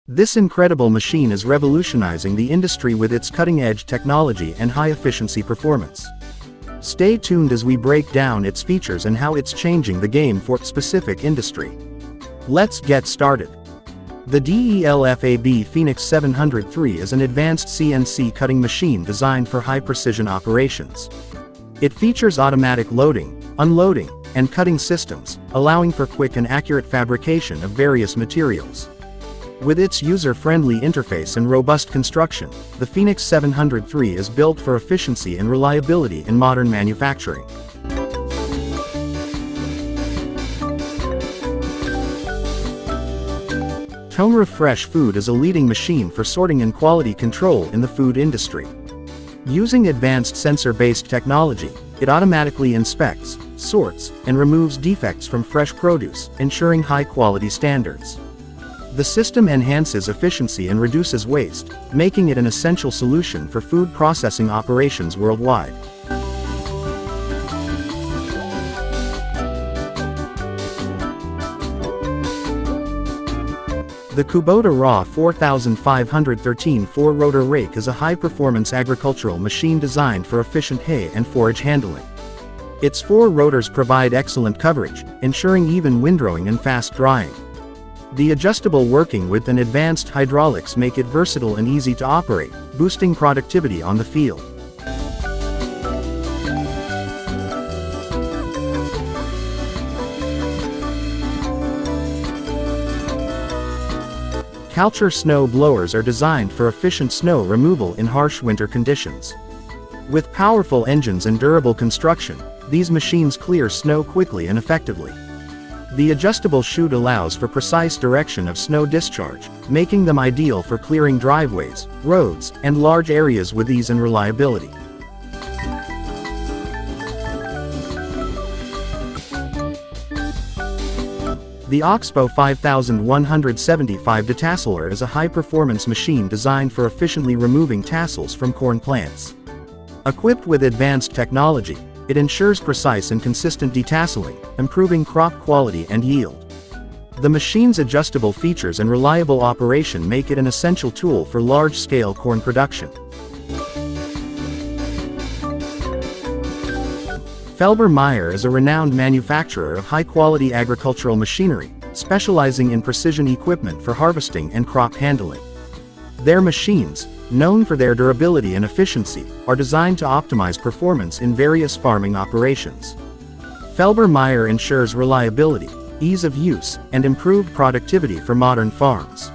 This incredible machine is revolutionizing the industry with its cutting-edge technology and high-efficiency performance. Stay tuned as we break down its features and how it's changing the game for a specific industry. Let's get started. The DELFAB Phoenix 703 is an advanced CNC cutting machine designed for high-precision operations. It features automatic loading, unloading, and cutting systems, allowing for quick and accurate fabrication of various materials. With its user-friendly interface and robust construction, the Phoenix 703 is built for efficiency and reliability in modern manufacturing. Tomra Fresh Food is a leading machine for sorting and quality control in the food industry. Using advanced sensor-based technology, it automatically inspects, sorts, and removes defects from fresh produce, ensuring high-quality standards. The system enhances efficiency and reduces waste, making it an essential solution for food processing operations worldwide. The Kubota RAW 4513 4-rotor rake is a high-performance agricultural machine designed for efficient hay and forage handling. Its 4 rotors provide excellent coverage, ensuring even windrowing and fast drying. The adjustable working width and advanced hydraulics make it versatile and easy to operate, boosting productivity on the field. Kalcher snow blowers are designed for efficient snow removal in harsh winter conditions. With powerful engines and durable construction, these machines clear snow quickly and effectively. The adjustable chute allows for precise direction of snow discharge, making them ideal for clearing driveways, roads, and large areas with ease and reliability. The Oxbow 5175 detasseler is a high-performance machine designed for efficiently removing tassels from corn plants. Equipped with advanced technology, it ensures precise and consistent detasseling, improving crop quality and yield. The machine's adjustable features and reliable operation make it an essential tool for large-scale corn production. Felber-Meyer is a renowned manufacturer of high-quality agricultural machinery, specializing in precision equipment for harvesting and crop handling. Their machines, known for their durability and efficiency, are designed to optimize performance in various farming operations. Felber-Meyer ensures reliability, ease of use, and improved productivity for modern farms.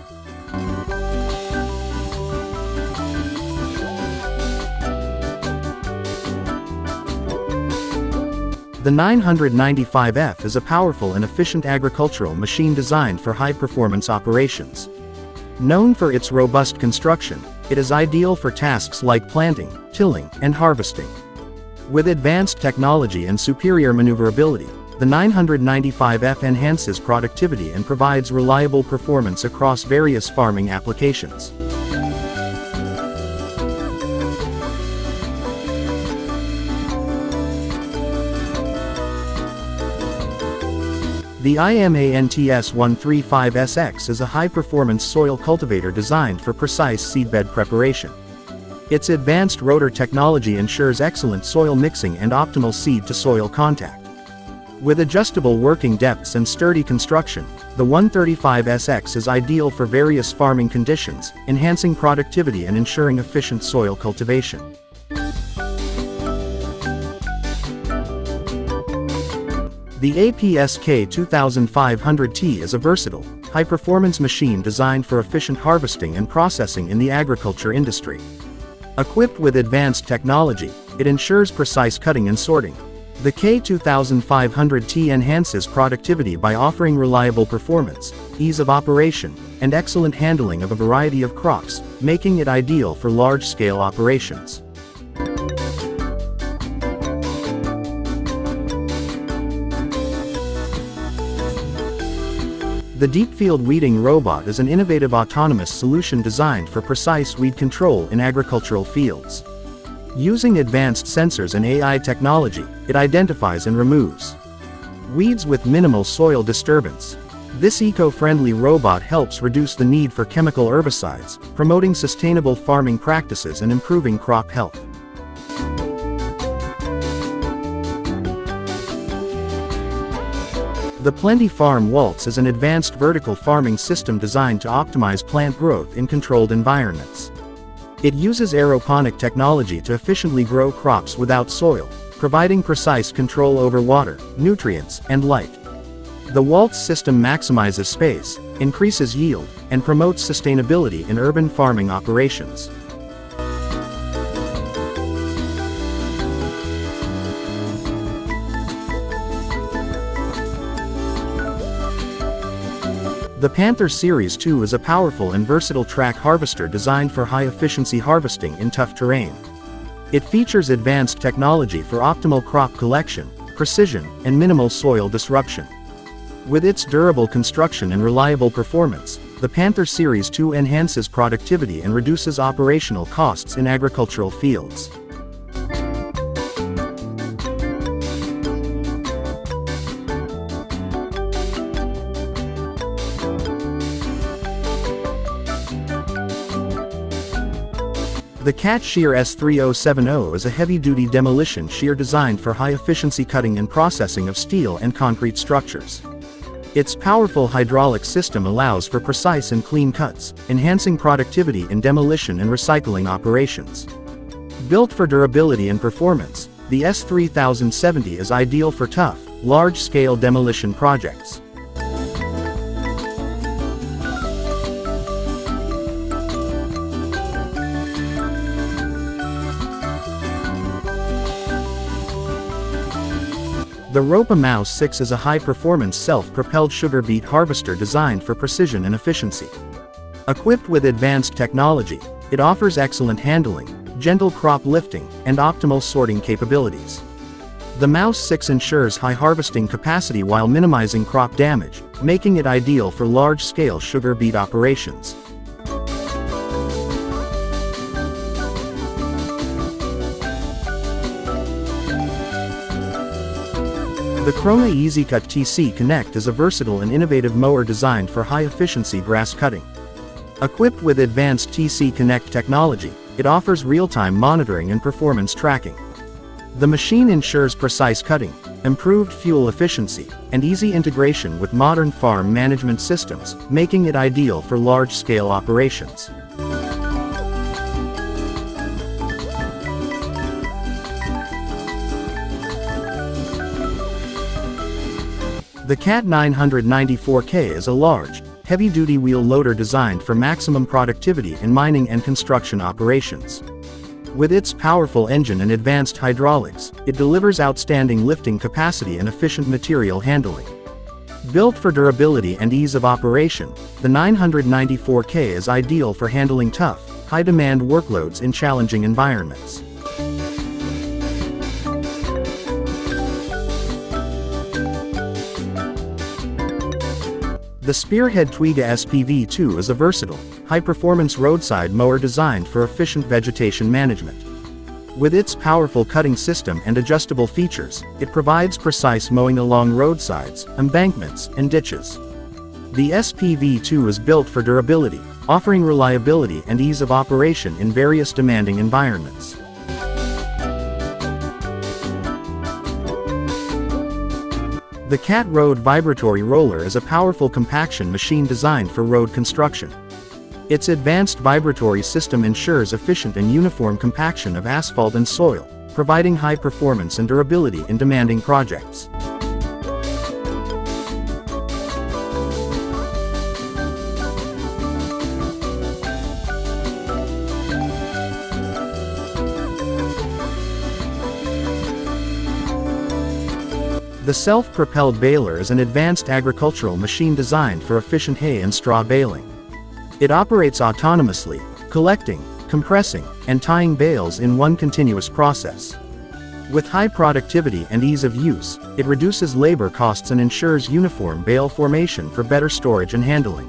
The 995F is a powerful and efficient agricultural machine designed for high-performance operations. Known for its robust construction, it is ideal for tasks like planting, tilling, and harvesting. With advanced technology and superior maneuverability, the 995F enhances productivity and provides reliable performance across various farming applications. The IMANTS 135SX is a high-performance soil cultivator designed for precise seedbed preparation. Its advanced rotor technology ensures excellent soil mixing and optimal seed-to-soil contact. With adjustable working depths and sturdy construction, the 135SX is ideal for various farming conditions, enhancing productivity and ensuring efficient soil cultivation. The APSK 2500T is a versatile, high-performance machine designed for efficient harvesting and processing in the agriculture industry. Equipped with advanced technology, it ensures precise cutting and sorting. The K2500T enhances productivity by offering reliable performance, ease of operation, and excellent handling of a variety of crops, making it ideal for large-scale operations. The Deep Field Weeding Robot is an innovative autonomous solution designed for precise weed control in agricultural fields. Using advanced sensors and AI technology, it identifies and removes weeds with minimal soil disturbance. This eco-friendly robot helps reduce the need for chemical herbicides, promoting sustainable farming practices and improving crop health. The Plenty Farm Waltz is an advanced vertical farming system designed to optimize plant growth in controlled environments. It uses aeroponic technology to efficiently grow crops without soil, providing precise control over water, nutrients, and light. The Waltz system maximizes space, increases yield, and promotes sustainability in urban farming operations. The Panther Series 2 is a powerful and versatile track harvester designed for high-efficiency harvesting in tough terrain. It features advanced technology for optimal crop collection, precision, and minimal soil disruption. With its durable construction and reliable performance, the Panther Series 2 enhances productivity and reduces operational costs in agricultural fields. The Cat Shear S3070 is a heavy-duty demolition shear designed for high-efficiency cutting and processing of steel and concrete structures. Its powerful hydraulic system allows for precise and clean cuts, enhancing productivity in demolition and recycling operations. Built for durability and performance, the S3070 is ideal for tough, large-scale demolition projects. The Ropa Mouse 6 is a high-performance self-propelled sugar beet harvester designed for precision and efficiency. Equipped with advanced technology, it offers excellent handling, gentle crop lifting, and optimal sorting capabilities. The Mouse 6 ensures high harvesting capacity while minimizing crop damage, making it ideal for large-scale sugar beet operations. The Krona EasyCut TC Connect is a versatile and innovative mower designed for high-efficiency grass cutting. Equipped with advanced TC Connect technology, it offers real-time monitoring and performance tracking. The machine ensures precise cutting, improved fuel efficiency, and easy integration with modern farm management systems, making it ideal for large-scale operations. The Cat 994K is a large, heavy-duty wheel loader designed for maximum productivity in mining and construction operations. With its powerful engine and advanced hydraulics, it delivers outstanding lifting capacity and efficient material handling. Built for durability and ease of operation, the 994K is ideal for handling tough, high-demand workloads in challenging environments. The Spearhead Twiga SPV2 is a versatile, high-performance roadside mower designed for efficient vegetation management. With its powerful cutting system and adjustable features, it provides precise mowing along roadsides, embankments, and ditches. The SPV2 is built for durability, offering reliability and ease of operation in various demanding environments. The Cat Road Vibratory Roller is a powerful compaction machine designed for road construction. Its advanced vibratory system ensures efficient and uniform compaction of asphalt and soil, providing high performance and durability in demanding projects. The self-propelled baler is an advanced agricultural machine designed for efficient hay and straw baling. It operates autonomously, collecting, compressing, and tying bales in one continuous process. With high productivity and ease of use, it reduces labor costs and ensures uniform bale formation for better storage and handling.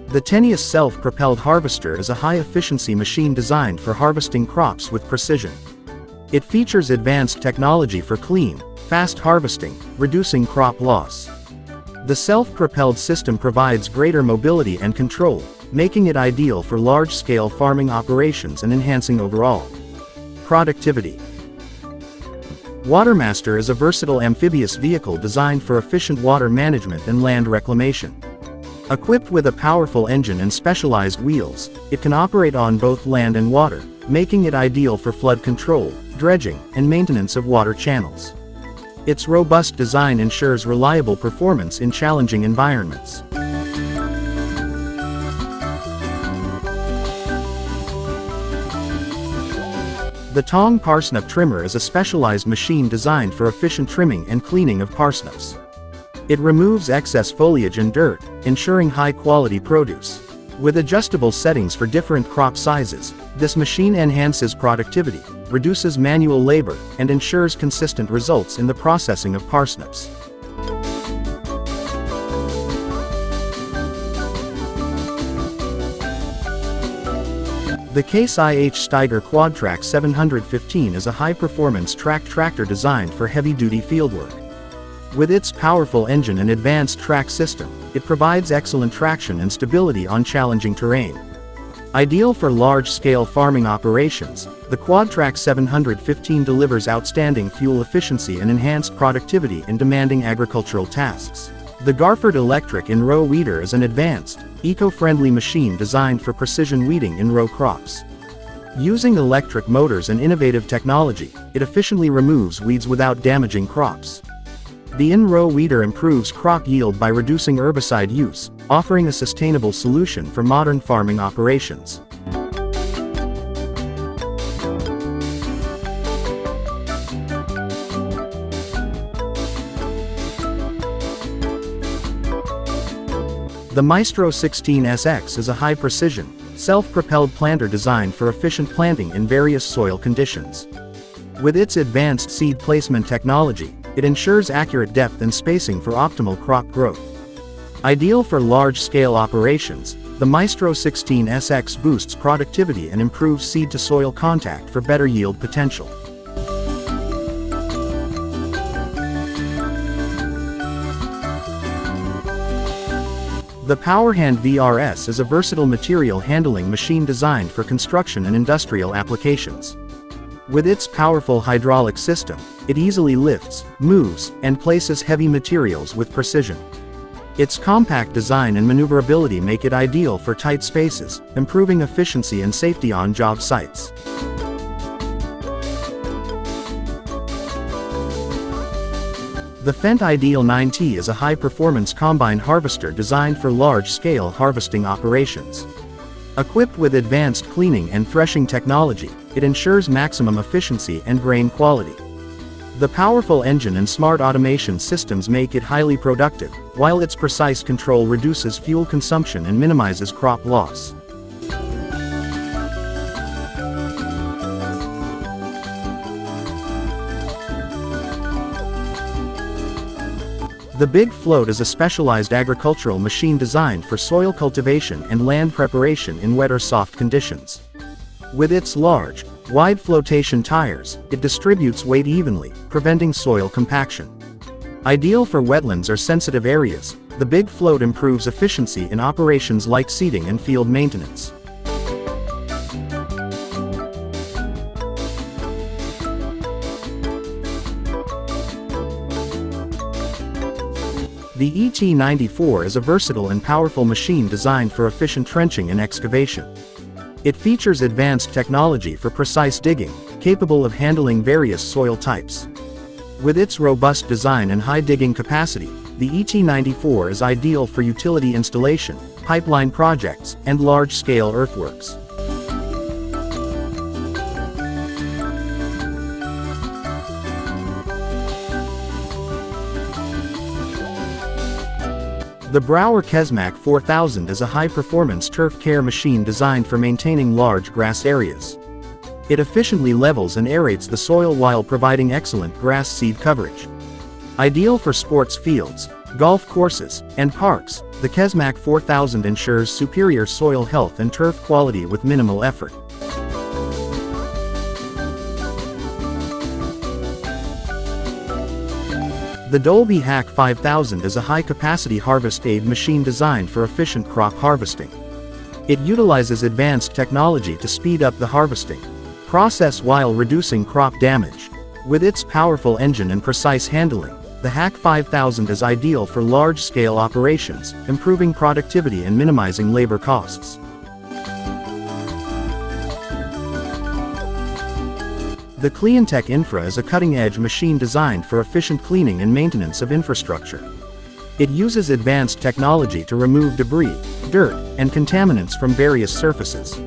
The Tenius self-propelled harvester is a high-efficiency machine designed for harvesting crops with precision. It features advanced technology for clean, fast harvesting, reducing crop loss. The self-propelled system provides greater mobility and control, making it ideal for large-scale farming operations and enhancing overall productivity. Watermaster is a versatile amphibious vehicle designed for efficient water management and land reclamation. Equipped with a powerful engine and specialized wheels, it can operate on both land and water, making it ideal for flood control, dredging, and maintenance of water channels. Its robust design ensures reliable performance in challenging environments. The tong parsnip trimmer is a specialized machine designed for efficient trimming and cleaning of parsnips. It removes excess foliage and dirt, ensuring high-quality produce. With adjustable settings for different crop sizes, this machine enhances productivity, reduces manual labor, and ensures consistent results in the processing of parsnips. The Case IH Steiger Quadtrac 715 is a high-performance track tractor designed for heavy-duty fieldwork. With its powerful engine and advanced track system, it provides excellent traction and stability on challenging terrain. Ideal for large-scale farming operations, the Quadtrac 715 delivers outstanding fuel efficiency and enhanced productivity in demanding agricultural tasks. The Garford Electric in-row weeder is an advanced, eco-friendly machine designed for precision weeding in row crops. Using electric motors and innovative technology, it efficiently removes weeds without damaging crops. The in-row weeder improves crop yield by reducing herbicide use, offering a sustainable solution for modern farming operations. The Maestro 16SX is a high-precision, self-propelled planter designed for efficient planting in various soil conditions. With its advanced seed placement technology, it ensures accurate depth and spacing for optimal crop growth. Ideal for large-scale operations, the Maestro 16SX boosts productivity and improves seed-to-soil contact for better yield potential. The PowerHand VRS is a versatile material handling machine designed for construction and industrial applications. With its powerful hydraulic system, it easily lifts, moves, and places heavy materials with precision. Its compact design and maneuverability make it ideal for tight spaces, improving efficiency and safety on job sites. The Fendt Ideal 9T is a high-performance combine harvester designed for large-scale harvesting operations. Equipped with advanced cleaning and threshing technology, it ensures maximum efficiency and grain quality. The powerful engine and smart automation systems make it highly productive, while its precise control reduces fuel consumption and minimizes crop loss. The Big Float is a specialized agricultural machine designed for soil cultivation and land preparation in wet or soft conditions. With its large, wide flotation tires, it distributes weight evenly, preventing soil compaction. Ideal for wetlands or sensitive areas, the Big Float improves efficiency in operations like seeding and field maintenance. The ET94 is a versatile and powerful machine designed for efficient trenching and excavation. It features advanced technology for precise digging, capable of handling various soil types. With its robust design and high digging capacity, the ET94 is ideal for utility installation, pipeline projects, and large-scale earthworks. The Brouwer Kesmac 4000 is a high-performance turf care machine designed for maintaining large grass areas. It efficiently levels and aerates the soil while providing excellent grass seed coverage. Ideal for sports fields, golf courses, and parks, the Kesmac 4000 ensures superior soil health and turf quality with minimal effort. The Dolby Hack 5000 is a high-capacity harvest aid machine designed for efficient crop harvesting. It utilizes advanced technology to speed up the harvesting process while reducing crop damage. With its powerful engine and precise handling, the Hack 5000 is ideal for large-scale operations, improving productivity and minimizing labor costs. The CleanTech Infra is a cutting-edge machine designed for efficient cleaning and maintenance of infrastructure. It uses advanced technology to remove debris, dirt, and contaminants from various surfaces.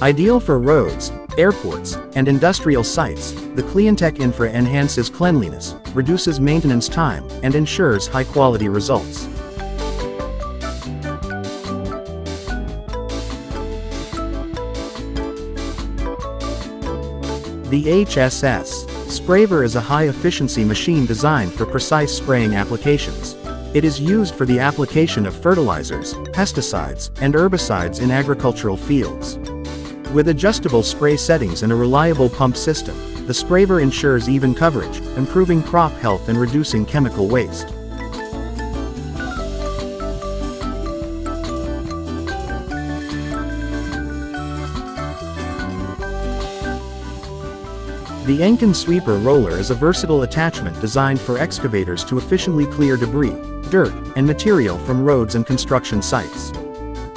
Ideal for roads, airports, and industrial sites, the CleanTech Infra enhances cleanliness, reduces maintenance time, and ensures high-quality results. The HSS Spraver is a high-efficiency machine designed for precise spraying applications. It is used for the application of fertilizers, pesticides, and herbicides in agricultural fields. With adjustable spray settings and a reliable pump system, the Spraver ensures even coverage, improving crop health and reducing chemical waste. The Enkin Sweeper Roller is a versatile attachment designed for excavators to efficiently clear debris, dirt, and material from roads and construction sites.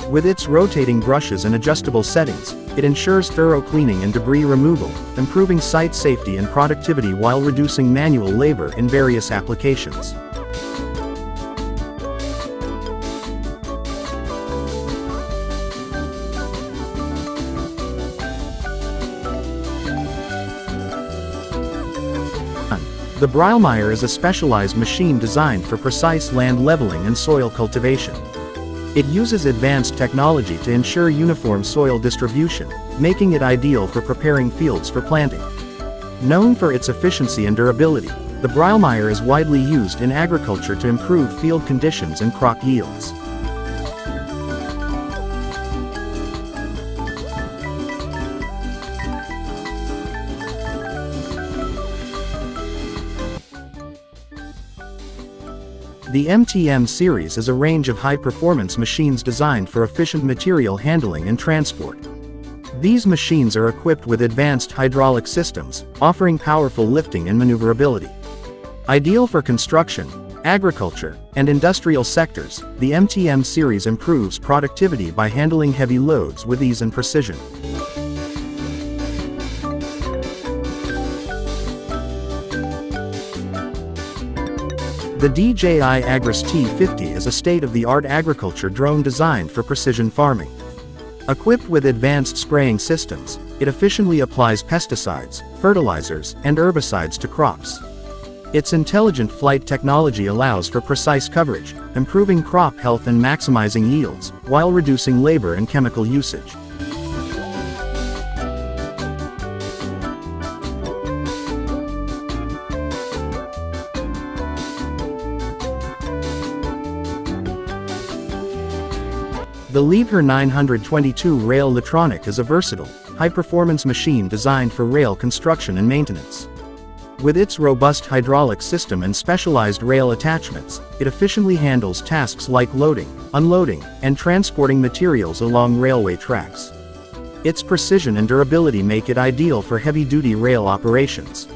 With its rotating brushes and adjustable settings, it ensures thorough cleaning and debris removal, improving site safety and productivity while reducing manual labor in various applications. The Breilmeyer is a specialized machine designed for precise land leveling and soil cultivation. It uses advanced technology to ensure uniform soil distribution, making it ideal for preparing fields for planting. Known for its efficiency and durability, the Breilmeyer is widely used in agriculture to improve field conditions and crop yields. The MTM series is a range of high-performance machines designed for efficient material handling and transport. These machines are equipped with advanced hydraulic systems, offering powerful lifting and maneuverability. Ideal for construction, agriculture, and industrial sectors, the MTM series improves productivity by handling heavy loads with ease and precision. The DJI Agris T50 is a state-of-the-art agriculture drone designed for precision farming. Equipped with advanced spraying systems, it efficiently applies pesticides, fertilizers, and herbicides to crops. Its intelligent flight technology allows for precise coverage, improving crop health and maximizing yields, while reducing labor and chemical usage. The Liebherr 922 Rail Latronic is a versatile, high-performance machine designed for rail construction and maintenance. With its robust hydraulic system and specialized rail attachments, it efficiently handles tasks like loading, unloading, and transporting materials along railway tracks. Its precision and durability make it ideal for heavy-duty rail operations.